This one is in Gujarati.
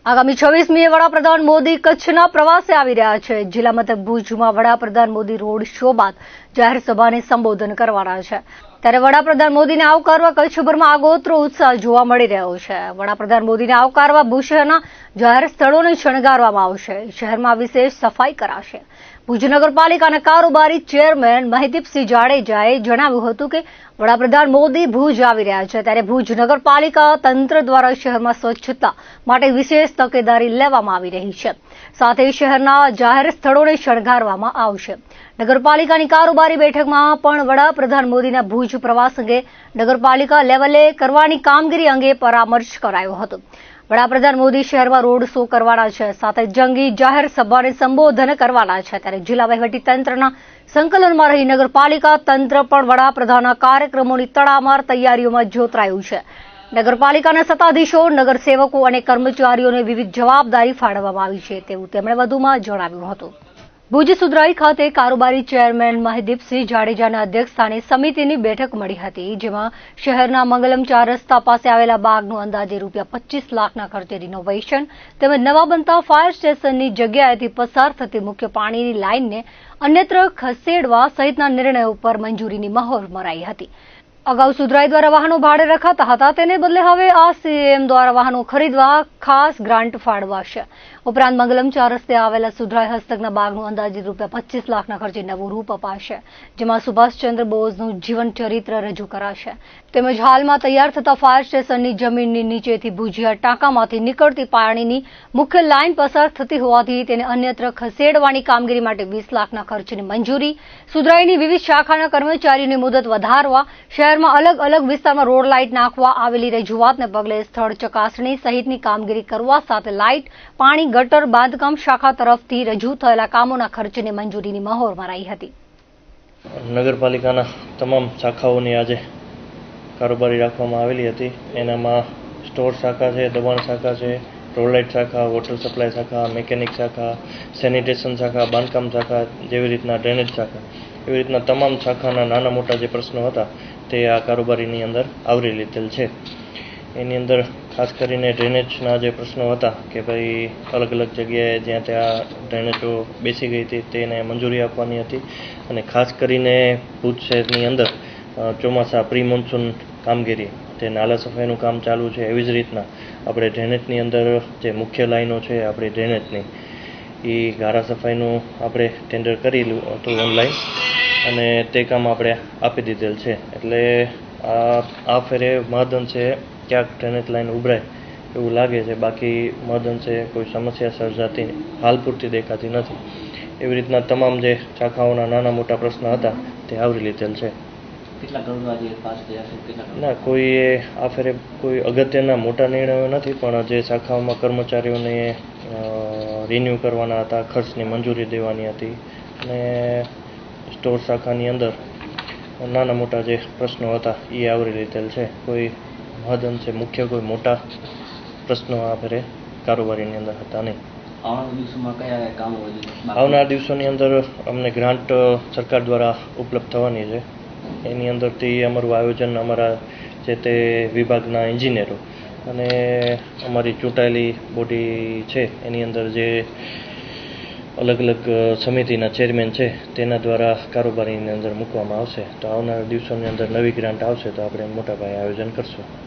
આગામી 26મીએ વડાપ્રધાન મોદી કચ્છના પ્રવાસે આવી રહ્યા છે. જિલ્લા મથક ભુજમાં વડાપ્રધાન મોદી રોડ શો બાદ જાહેર સભાને સંબોધન કરવાના છે. ત્યારે વડાપ્રધાન મોદીને આવકારવા કચ્છભરમાં આગોતરો ઉત્સાહ જોવા મળી રહ્યો છે. વડાપ્રધાન મોદીને આવકારવા ભુજ શહેરના જાહેર સ્થળોને શણગારવામાં આવશે. શહેરમાં વિશેષ સફાઈ કરાશે. ભુજ નગરપાલિકાના કારોબારી ચેરમેન મહિદીપસિંહ જાડેજાએ જણાવ્યું હતું કે વડાપ્રધાન મોદી ભુજ આવી રહ્યા છે, ત્યારે ભુજ નગરપાલિકા તંત્ર દ્વારા શહેરમાં સ્વચ્છતા માટે વિશેષ તકેદારી લેવામાં આવી રહી છે. સાથે શહેરના જાહેર સ્થળોને શણગારવામાં આવશે. નગરપાલિકાની કારોબારી બેઠકમાં પણ વડાપ્રધાન મોદીના ભુજ પ્રવાસ અંગે નગરપાલિકા લેવલે કરવાની કામગીરી અંગે પરામર્શ કરાયો હતો. વડાપ્રધાન મોદી શહેરમાં રોડ શો કરવાના છે, સાથે જંગી જાહેર સભાને સંબોધન કરવાના છે. ત્યારે જિલ્લા વહીવટી તંત્રના સંકલનમાં રહી નગરપાલિકા તંત્ર પણ વડાપ્રધાનના કાર્યક્રમોની તડામાર તૈયારીઓમાં જોતરાયું છે. નગરપાલિકાના સત્તાધીશો, નગરસેવકો અને કર્મચારીઓને વિવિધ જવાબદારી ફાળવવામાં આવી છે તેવું તેમણે વધુમાં જણાવ્યું હતું. ભુજ સુધરાઈ ખાતે કારોબારી ચેરમેન મહિદીપસિંહ જાડેજાના અધ્યક્ષસ્થાને સમિતિની બેઠક મળી હતી, જેમાં શહેરના મંગલમ 4 રસ્તા પાસે આવેલા બાગનું અંદાજે ₹25 લાખના ખર્ચે રિનોવેશન તેમજ નવા બનતા ફાયર સ્ટેશનની જગ્યાએથી પસાર થતી મુખ્ય પાણીની લાઇનને અન્યત્ર ખસેડવા સહિતના નિર્ણયો પર મંજૂરીની મહોર મરાઈ હતી. અગાઉ સુધરાઈ દ્વારા વાહનો ભાડે રખાતા હતા, તેને બદલે હવે આ સીએમ દ્વારા વાહનો ખરીદવા ખાસ ગ્રાન્ટ ફાળવાશે. ઉપરાંત મંગલમ 4 રસ્તે આવેલા સુધરાઈ હસ્તકના બાગનું અંદાજિત ₹25 લાખના ખર્ચે નવું રૂપ અપાશે, જેમાં સુભાષચંદ્ર બોઝનું જીવન ચરિત્ર રજૂ કરાશે. તેમજ હાલમાં તૈયાર થતા ફાયર સ્ટેશનની જમીનની નીચેથી ભુજિયા ટાંકામાંથી નીકળતી પાણીની મુખ્ય લાઇન પસાર થતી હોવાથી તેને અન્યત્ર ખસેડવાની કામગીરી માટે 20 લાખના ખર્ચની મંજૂરી. સુધરાઈની વિવિધ શાખાના કર્મચારીઓની મુદત વધારવા, શહેરમાં અલગ અલગ વિસ્તારમાં રોડ લાઇટ નાખવા આવેલી રજૂઆતને પગલે સ્થળ ચકાસણી સહિતની કામગીરી કરવા સાથે લાઇટ, પાણી, ગટર, બાંધકામ શાખા તરફથી રજૂ થયેલા કામોના ખર્ચને મંજૂરીની મહોર મરાઈ હતી. નગરપાલિકાના તમામ શાખાઓની આજે કારોબારી રાખવામાં આવેલી હતી. એનામાં સ્ટોર શાખા છે, દબાણ શાખા છે, રોડ લાઇટ શાખા, વોટર સપ્લાય શાખા, મેકેનિક શાખા, સેનિટેશન શાખા, બાંધકામ શાખા, જેવી રીતના ડ્રેનેજ શાખા, એવી રીતના તમામ શાખાના નાના મોટા જે પ્રશ્નો હતા તે આ કારોબારીની અંદર આવરી લીધેલ છે. એની અંદર ખાસ કરીને ડ્રેનેજના જે પ્રશ્નો હતા કે ભાઈ અલગ અલગ જગ્યાએ જ્યાં ત્યાં ડ્રેનેજો બેસી ગઈ હતી તેને મંજૂરી આપવાની હતી. અને ખાસ કરીને ભુજ શહેરની અંદર ચોમાસા પ્રી મોન્સૂન કામગીરી, જે નાલા સફાઈનું કામ ચાલુ છે, એવી જ રીતના આપણે ડ્રેનેજની અંદર જે મુખ્ય લાઈનો છે આપણી ડ્રેનેજની, એ ગારા સફાઈનું આપણે ટેન્ડર કરેલું હતું ઓનલાઈન, અને તે કામ આપણે આપી દીધેલ છે. એટલે આ ફેરે મહદઅંશે ક્યાંક ડ્રેનેજ લાઈન ઉભરાય એવું લાગે છે, બાકી મહદઅંશે કોઈ સમસ્યા સર્જાતી હાલ પૂરતી દેખાતી નથી. એવી રીતના તમામ જે શાખાઓના નાના મોટા પ્રશ્ન હતા તે આવરી લીધેલ છે. ના, કોઈ આ ફેરે કોઈ અગત્યના મોટા નિર્ણયો નથી, પણ જે શાખાઓમાં કર્મચારીઓને રિન્યૂ કરવાના હતા, ખર્ચની મંજૂરી દેવાની હતી, અને સ્ટોર શાખાની અંદર નાના મોટા જે પ્રશ્નો હતા એ આવરી લીધેલ છે. કોઈ મહદઅંશે મુખ્ય કોઈ મોટા પ્રશ્નો આ ફેરે કારોબારીની અંદર હતા નહીં. આવનારા દિવસોની અંદર અમને ગ્રાન્ટ સરકાર દ્વારા ઉપલબ્ધ થવાની છે. એની અંદરથી અમારું આયોજન અમારા જે તે વિભાગના એન્જિનિયરો અને અમારી ચૂંટાયેલી બોડી છે એની અંદર જે અલગ અલગ સમિતિના ચેરમેન છે તેના દ્વારા કારોબારીની અંદર મૂકવામાં આવશે. તો આવનારા દિવસોની અંદર નવી ગ્રાન્ટ આવશે તો આપણે મોટા પાયે આયોજન કરશું.